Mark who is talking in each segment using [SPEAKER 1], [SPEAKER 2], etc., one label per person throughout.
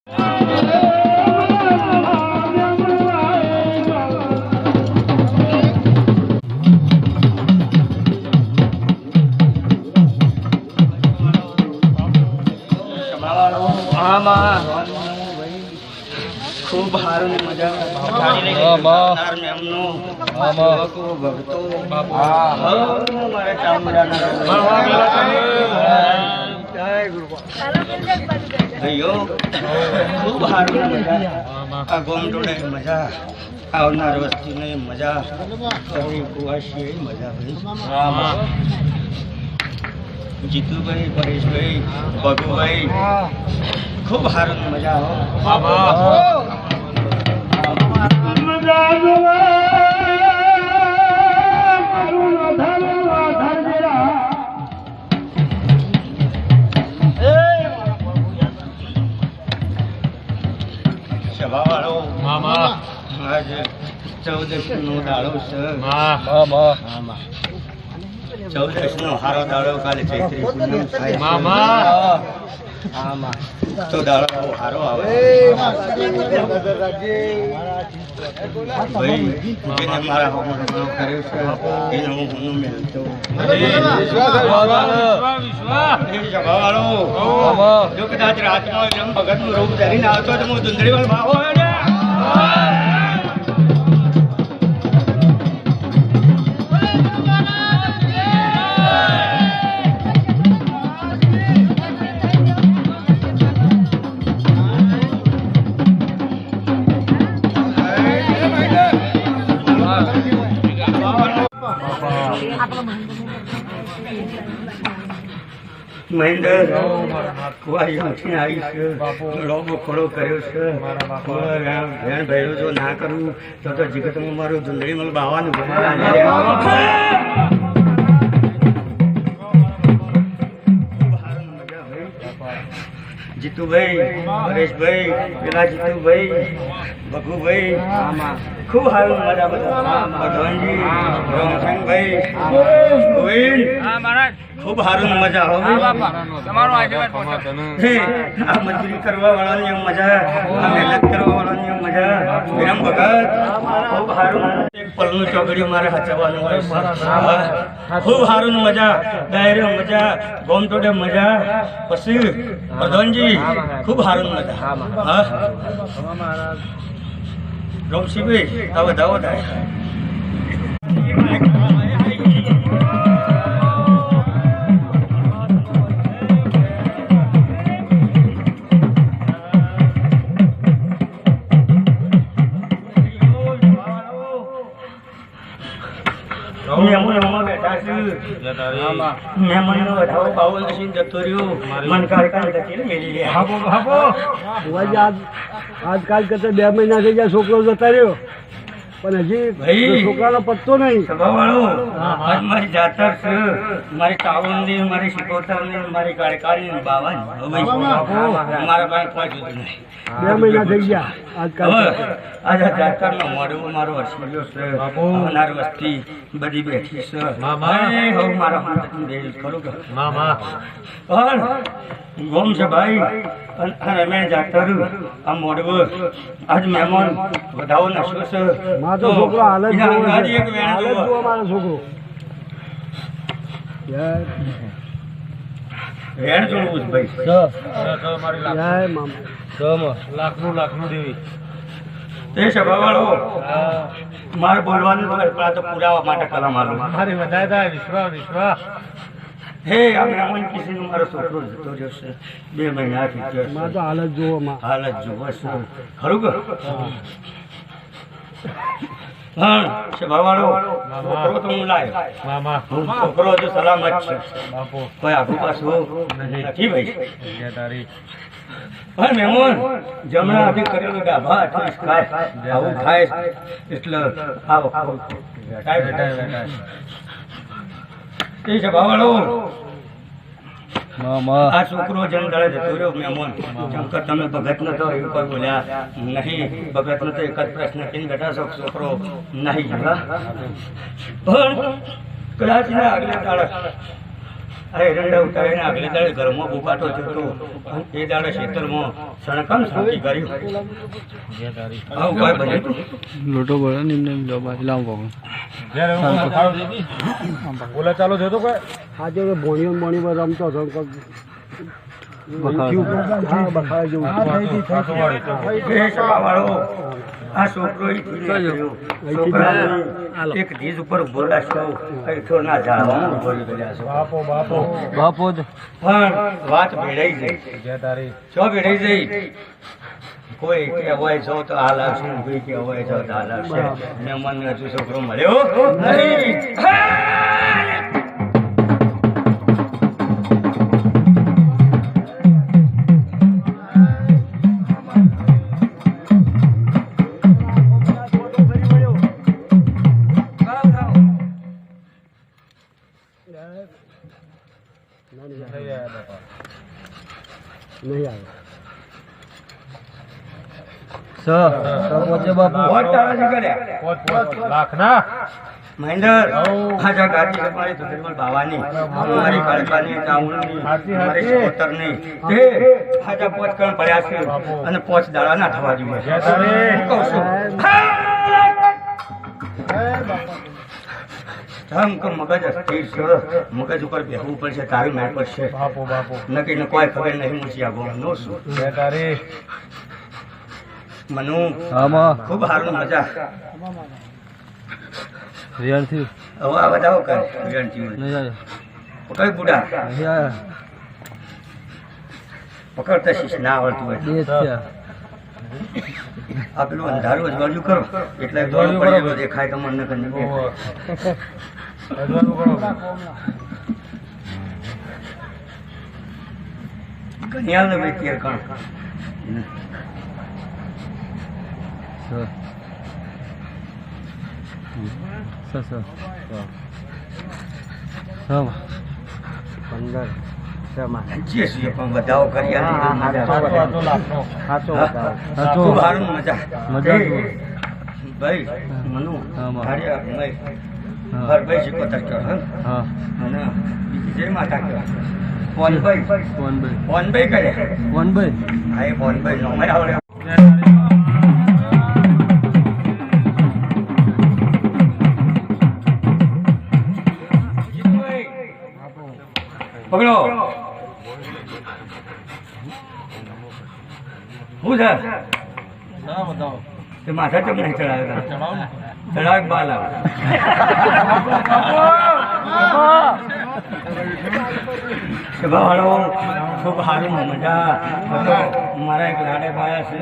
[SPEAKER 1] ખૂબ સારું મજા ખૂબ સારું મજા ગોમટોડે મજા આવનાર વસ્તીને મજા કુવાશી મજા ભાઈ જીતુભાઈ પરેશભાઈ ભગુભાઈ ખૂબ સારું મજા સભાવાળો આજે 14 નો દાડો છે 14 નો હારો દાડો કાલે ચૈત્રી પૂનમ થાય તો દાડો બહુ સારો આવે ભાઈ જેને મારા હોમવર્ક કર્યો છે એને હું મેળવતો જો કદાચ રાતમાં એમ ભગતનું રૂપ ધરીને આવતો તો હું દુંદડીવાળ ભાવો મહેન્દ્ર કુવારીમાંથી આવી છે લોબો ખોડો કર્યો છે ભેણ ભેરું જો ના કરું તો જગતમાં મારું ધૂંધળીમાં બાવાનું જીતુભાઈ પરેશભાઈ પેલા જીતુભાઈ ભગુભાઈ ખૂબ સારું મજા પ્રધાનજી રમશંકભાઈ ખૂબ સારું મજા આ મજૂરી કરવા વાળાની મજા આ મહેનત કરવા વાળાની મજા વિરમ ભગત ખૂબ સારું એક પલનું ચોકડીઓ મારે હચવાનું હોય ખૂબ સારું મજા ડાયરો મજા ગોમટોડે મજા પછી પ્રધાનજી ખૂબ સારું મજા હા રોમશીભાઈ હવે દાવો થાય
[SPEAKER 2] આજકાલ કરતા 2 મહિના થઈ ગયા છોકરો જતા રહ્યો પણ હજી છોકરાનો પત્તો નહીં.
[SPEAKER 1] મારી જાતર છે, મારી તાવણની, મારી શિકોતરની, મારી કાળકારી બાવાની મારા પાસે કોઈ જુદું નહીં.
[SPEAKER 2] 2 મહિના થઈ ગયા આજકાલ.
[SPEAKER 1] આજે જાતરનો મોડું મારો હસમલ્યો છે, અનાર વસ્તી બધી બેઠી છે. હવે મારા ખરું ગોમ છે ભાઈ. અને મેં જાતર આ મોડવું આજ મહેમાન વધાવો નશો છે.
[SPEAKER 2] મારો છોકરો હાલ જ મારો છોકરો
[SPEAKER 1] વેણ જોડવું ભાઈ.
[SPEAKER 2] લાખનું દેવી
[SPEAKER 1] તે સભાવાળો મારે બોલવાનું તો પુરાવા માટે કલમ આલો.
[SPEAKER 2] મારી વધારે વિશ્વાસ
[SPEAKER 1] હે આ મહેમાન કિસીનો મારો છોકરો જતો જશે 2 મહિનાથી
[SPEAKER 2] તો હાલત જુઓ
[SPEAKER 1] હાલત જુઓ છે ખરું કે હા સભાવાળો છોકરો તો હું લાવ્યો. છોકરો જો સલામત છે, કોઈ આગુ પાછું નથી ભાઈ. હા મહેમાન જમણા હાથે કરેલો ડાભા ખાય આવું ખાય એટલે આવો એ સભાવાળો આ છોકરો જેમ દળે જતો રહ્યો મહેમાન શંકર તમે ભગત ન તો એવું કોઈ બોલ્યા નહીં. ભગત ન તો એક જ પ્રશ્ન કહીને બેઠા છો છોકરો નહીં. પણ કદાચ આગલે દાડે આ એરંડા ઉતારીને આગલે દાડે ઘરમાં બુકાટો થતો અને એ દાડે ખેતરમાં સણકામ શાંતિ કર્યું આવું કોઈ બન્યું હતું?
[SPEAKER 3] લોટો બોલો ને એમને એમ જવાબ આપી લાવું
[SPEAKER 4] બોલા ચાલો જોતો કોઈ
[SPEAKER 2] આજે તો ભોણીઓ બોણી રમતો હતો હા બખાડા જેવું
[SPEAKER 1] એ સભાવાળો, આ છોકરો એક ધીજ ઉપર ઉભો રાખ્યો કઈઠો ના ઝાડવામાં ઉભો રહી ગયા છો.
[SPEAKER 3] બાપો જ
[SPEAKER 1] પણ વાત ભેળાઈ ગઈ. શું ભેળાઈ ગઈ? કોઈ કે હોય છો તો હાલ આવશે, કોઈ કે હોય છો તો હાલ આવશે. ને મને હજુ છોકરો મળ્યો નહીં.
[SPEAKER 2] નહીં આવે
[SPEAKER 1] વોટ તારાજી કર્યા?
[SPEAKER 4] લાખ ના
[SPEAKER 1] મહેન્દ્ર, આજા ગાડી તમારી સુધીરમલ બાવાની, મારી કાળકાની, ચાવણની, મારી સિકોતરની, તે આજા પોચ કણ પડ્યા છે અને પોચ દાડા ના થવા જોઈએ. હું કહું છું, ધમ કે મગજ અસ્થિર છે, મગજ ઉપર બેહવું પડશે, તારી મેળ પડશે. નક્કી ને કોઈ ખબર નહીં મૂછી આગો નો શું મનુ ખૂબ સારું મજા.
[SPEAKER 3] રિયાલ થયું
[SPEAKER 1] હવે આ બધાઓ કરે વિરણજી
[SPEAKER 3] નહીં આવ્યો
[SPEAKER 1] પકડ બુડા,
[SPEAKER 3] નહીં આવ્યા
[SPEAKER 1] પકડતા શીશ ના આવડતું હોય.
[SPEAKER 3] બે જ થયા
[SPEAKER 1] આ પેલું અંધારું અજવાળ્યું કરો એટલે દોડવું પડે દેખાય તો મને કરીને કન્યાલ ને ભાઈ કેર કણ જે છીએ પણ બધાઓ કરી ખૂબ સારું મજા ભાઈ મનુ ભાઈ સિકોતર કયો અને બીજી જય માતા કયો પોનભાઈ કરે હા એ પોનભાઈ નો આવડે. પકડો શું છે તે માથા ચમ નહીં ચડાવેલા ચડાવે બાલ આવે સભાવાળો ખૂબ સારું મજા. મારા એક લાડે ભાયા છે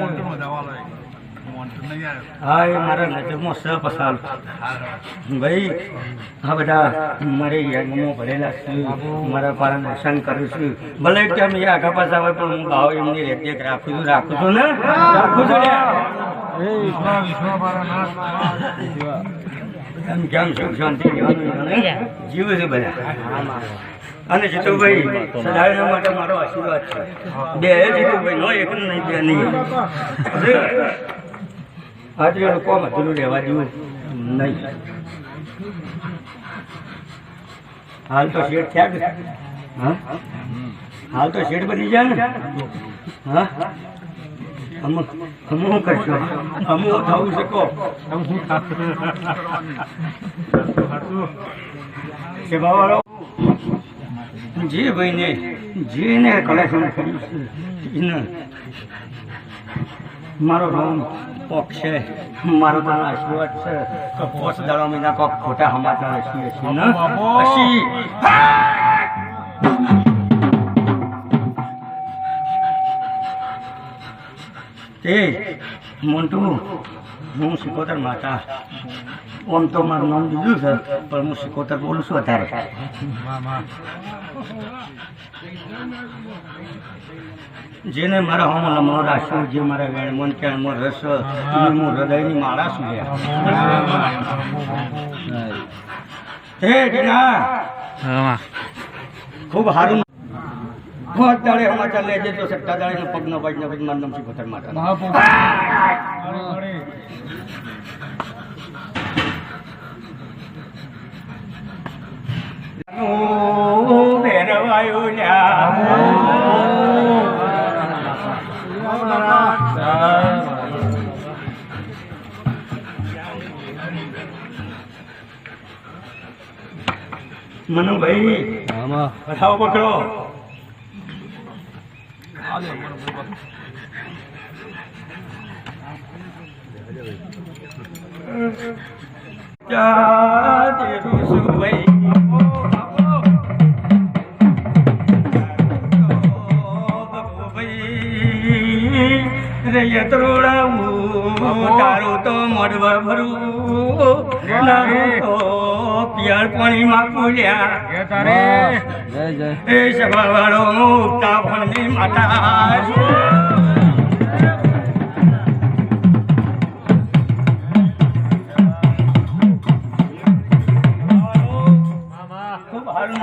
[SPEAKER 1] હા એ મારા નજરમાં સ પસાર ભાઈ આ બધા મારી યજ્ઞમાં ભરેલા છે, મારા પારા દર્શન કરું છું. ભલે કેમ એ આગા પાછા હોય પણ હું ભાવ એમની રેખદેખ રાખું છું ને રાખું છું એમ કેમ સુખ શાંતિ જીવ છે બધા. અને જીતુભાઈ સદાયના માટે મારો આશીર્વાદ છે. બે જીતુભાઈ નો એક નહીં બે નહીં આજે લોકો મધુરું રહેવા જેવું નહીં. હાલ તો શેઠ થયા કે હા હાલ તો શેઠ બની જાય ને હા અમુક કરશો અમુક થવું શકો સેવાવાળો જે ભાઈને જેને કલેક્શન કર્યું છે એને મારો રોમ પોક છે, મારો તારો આશીર્વાદ છે તો 5 દાડા મહિના કોક ખોટા સમાચાર હસીએ છીએ ને હસી તે મોન્ટુ હું સિકોતર માતા. આમ તો મારું નામ બીજું છે પણ હું સિકોતર બોલું છું વધારે. જેને મારા હોમ લમણો રાખ્યો, જે મારા વેણમન કેણમો રસ હું હૃદયની માળા છું ખૂબ સારું. દાડે સમાચાર લેજે તો સટ્ટા દાડે પગ નો બાજ મારું નામ સિકોતર માતા. ભૈરવ આવ્યું લ્યા મનુભાઈ
[SPEAKER 3] આમાં
[SPEAKER 1] પઠાવો પકડો તારું તો મોઢવા ભરું પિયાળ પાણીમાં પૂલ્યા
[SPEAKER 3] જય જય
[SPEAKER 1] એ સભાવાળો મુક્તા ભણની માતા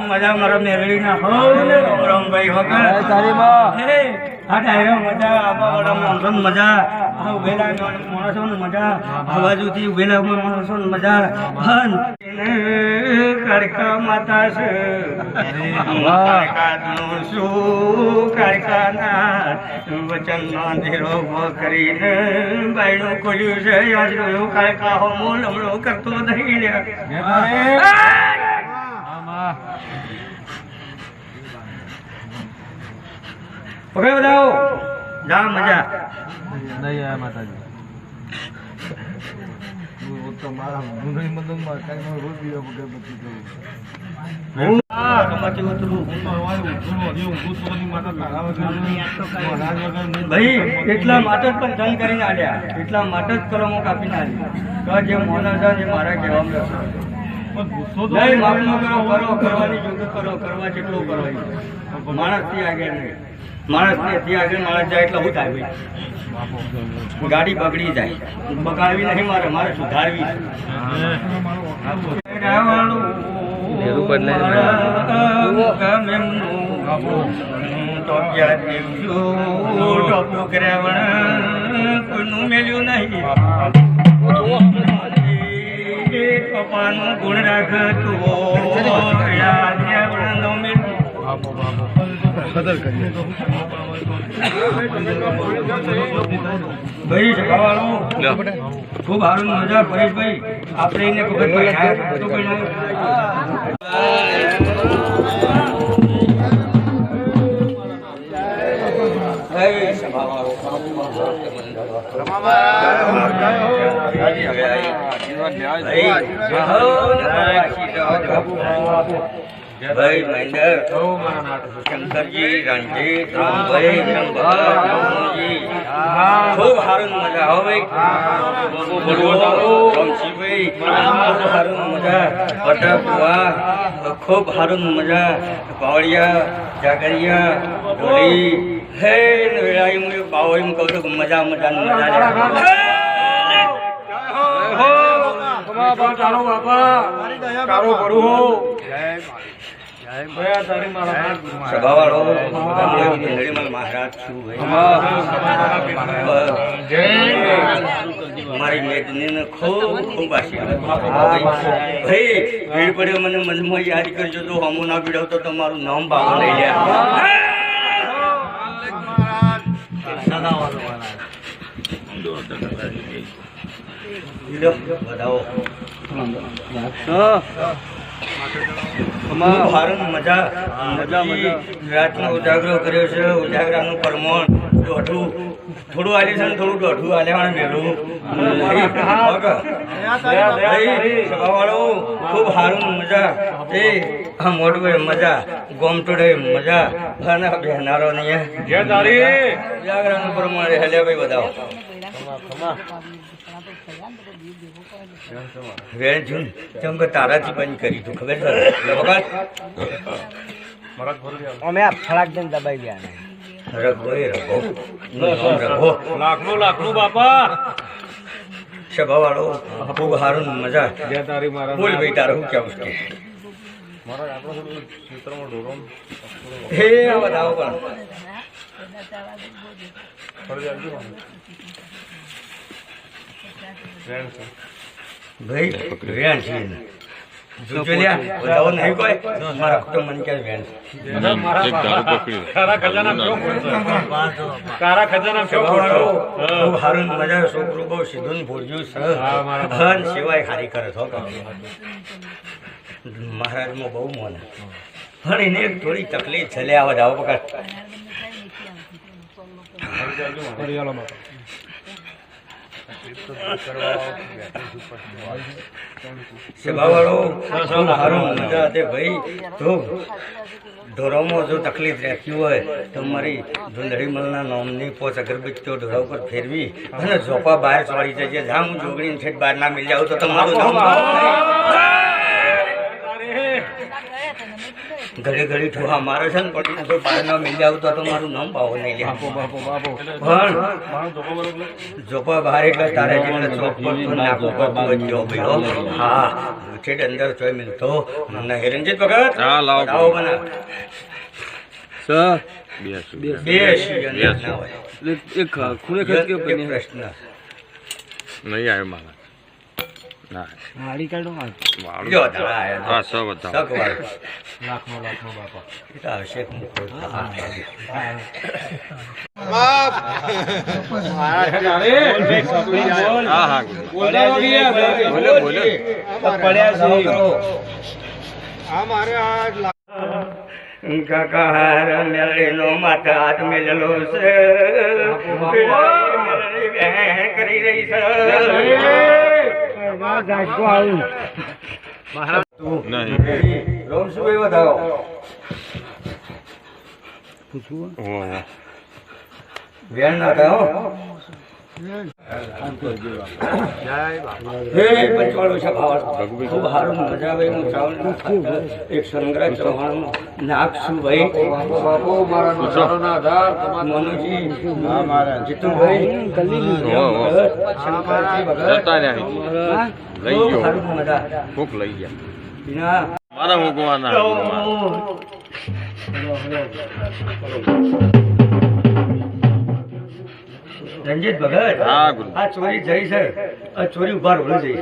[SPEAKER 1] મજા મારા મેળવી ના હો રમભાઈ
[SPEAKER 3] જય તારી માં
[SPEAKER 1] આ ડાયરો મજા આવા માણસો મજા આ ઉભેલા માણસો મજા આ બાજુથી ઉભેલા માણસો મજા હન કડકા માતા છે કડકાનું શું કડકાના વચન ધીરો કરીને બાયણું ખોલ્યું છે આજ એવું કડકા હમો લમણો કરતો નહીં પકડે બતાવો જા મજા
[SPEAKER 3] નહીં આયા માતાજી તો મારા ગુંડળી મદનમાં કાંઈ રોજ દીવા પકડે બધી કરું
[SPEAKER 1] ભાઈ એટલા માટે જ પણ જન કરીને આલ્યા એટલા માટે જ કલમો કાપીને આલી જે મોના છે જે મારા કહેવામાં નહીં માપનો કરો કરવાની જોગત કરો કરવા જેટલો કરો માણસથી આગળ નહીં માણસથી આગળ માણસ જાય એટલે હું થાય ભાઈ ગાડી બગડી જાય બગાડવી નહીં મારે સુધારવી કોઈનું મેલ્યું નહીં પપ્પાનું ગુણ રાખતું ભાઈ સભાવાળો ખૂબ સારું મજા પરેશભાઈ આપણે એને ખબર ભાઈ મહેન્દર શંકરજી રણજીત રામભાઈ શંકરજી ખૂબ સારું મજા હો ભાઈ રમશીભાઈ ખૂબ સારું મજા પટાકુવા ખૂબ સારું મજા પાવડિયા જાગરિયા ઢોલી હે વેળાઈ હું પાવો એમ કહું છું મજા મજા સભાવાળો મહારાજ છું મારી મેદની ખૂબ ખૂબ આશીર્વાદ ભાઈ ભીડ પડ્યો મને મનમાં યાદ કરજો તો હમો ના ભીડવતો તો મારું નામ બાબુ લઈ મજા રાતનો ઉજાગરો કર્યો છે ઉજાગરાનું પ્રમાણ થોડું આલે છે ને થોડું દોઢું આલ્યા મેળવું સભાવાળો ખૂબ સારું મજા એ આ મોડવે મજા ગોમટોડે મજા અને બેહનારો નહીં ઉજાગરાનું પ્રમાણ હેલે ભાઈ બતાવો તારાથી બંધ કરી તું ખબર
[SPEAKER 2] અમે આ ફળાક દઈને દબાઈ ગયા
[SPEAKER 4] લાખનું બાપા
[SPEAKER 1] સભાવાળો ખૂબ સારું મજા બોલ ભાઈ તારું શું કેવું છે હે આ બતાવો પણ ભાઈ રેણ છે જોજો લ્યા જાઓ નહીં કોઈ મારા કુટુંબ મને ક્યાં વેણ
[SPEAKER 4] કારા ખજાના કેવો ખોટો કારા ખજાના કેવો ખોટો
[SPEAKER 1] ખૂબ હારું મજા છોકરું બહુ સીધું ને ભોળ્યું છે ધન સિવાય હારી કરે છો મહારાજમાં બહુ મોન પણ એને એક થોડી તકલીફ છે લે આવા જાઓ પકડ સેવાવાળો હારું મજા દે ભાઈ તો ઢોરોમાં જો તકલીફ રહેતી હોય તો મારી ધુંધળી મલના નામની પોચ અગરબત્તીઓ ઢોરા ઉપર ફેરવી અને ઝોપા બહાર ચોડી જશે જ્યાં હું જોગડીને છેટ બહાર ના મિલ જાઉં તો તમારું નામ ઘડી ઘડી ઠોહા મારે છે ને પણ જો બહાર ના મિલ જાઉં તો તમારું નામ પાવો નહીં લે પણ ઝોપા બહાર એટલે તારે જેટલે ચોક પર નાખો ભાઈ હા છેટ અંદર ચોય મિલતો મને હિરણજીત ભગત
[SPEAKER 4] હા લાવો
[SPEAKER 1] બના
[SPEAKER 2] સર
[SPEAKER 1] બે
[SPEAKER 2] એક ખૂણે ખર્ચ કેવો
[SPEAKER 1] એક પ્રશ્ન
[SPEAKER 4] નહીં આવ્યો મારા ના
[SPEAKER 2] મારી કાઢો
[SPEAKER 1] જો તારા આયા
[SPEAKER 4] હા સો બતાવો
[SPEAKER 1] સકવાર
[SPEAKER 3] લાખનો બાપા
[SPEAKER 1] એ તો અભિષેક મુખો
[SPEAKER 4] હા હા બોલો
[SPEAKER 1] કાકા હાર મેળીનો માથા હાથ મેલેલો છે મેળડી બહેન કરી રહી છે
[SPEAKER 4] નહીં
[SPEAKER 1] રોમસુભાઈ વધારો
[SPEAKER 4] ઓહો
[SPEAKER 1] વેણ ના થાય પંચવાળું છે ભાવ ખૂબ સારું મજા આવે હું ચાવલ એક સંગ્રહ ચૌહાણ નાખશું ભાઈ મનુજી જીતુભાઈ શંકરજી
[SPEAKER 4] જતા ને
[SPEAKER 1] ભગત
[SPEAKER 4] લઈ
[SPEAKER 1] ખૂબ
[SPEAKER 4] ગયો
[SPEAKER 1] સારું મજા
[SPEAKER 4] ભૂખ લઈ ગયા
[SPEAKER 1] એના
[SPEAKER 4] મારા મૂકવાના
[SPEAKER 1] રંજીત ભગત
[SPEAKER 4] હા ગુરુ
[SPEAKER 1] આ ચોરી જઈ છે આ ચોરી ઉભા રોડ જઈ